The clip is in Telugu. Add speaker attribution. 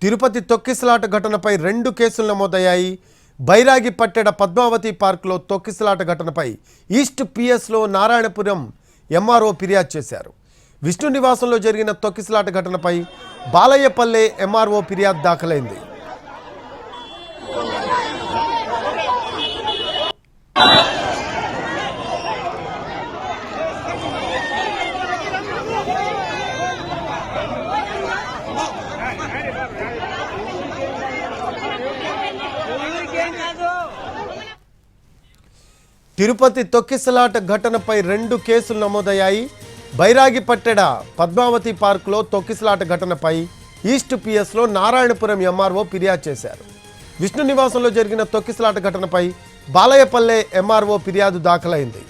Speaker 1: తిరుపతి తొక్కిసలాట ఘటనపై 2 కేసులు నమోదయ్యాయి. బైరాగిపట్టెడ పద్మావతి పార్కులో తొక్కిసలాట ఘటనపై ఈస్ట్ పిఎస్లో నారాయణపురం ఎంఆర్ఓ ఫిర్యాదు చేశారు. విష్ణు నివాసంలో జరిగిన తొక్కిసలాట ఘటనపై బాలయ్యపల్లె ఎంఆర్ఓ ఫిర్యాదు దాఖలైంది. తిరుపతి తొక్కిసలాట ఘటనపై 2 కేసులు నమోదయ్యాయి. బైరాగిపట్టెడ పద్మావతి పార్కులో తొక్కిసలాట ఘటనపై ఈస్ట్ పిఎస్లో నారాయణపురం ఎంఆర్ఓ ఫిర్యాదు చేశారు. విష్ణు నివాసంలో జరిగిన తొక్కిసలాట ఘటనపై బాలయ్యపల్లె ఎంఆర్ఓ ఫిర్యాదు దాఖలైంది.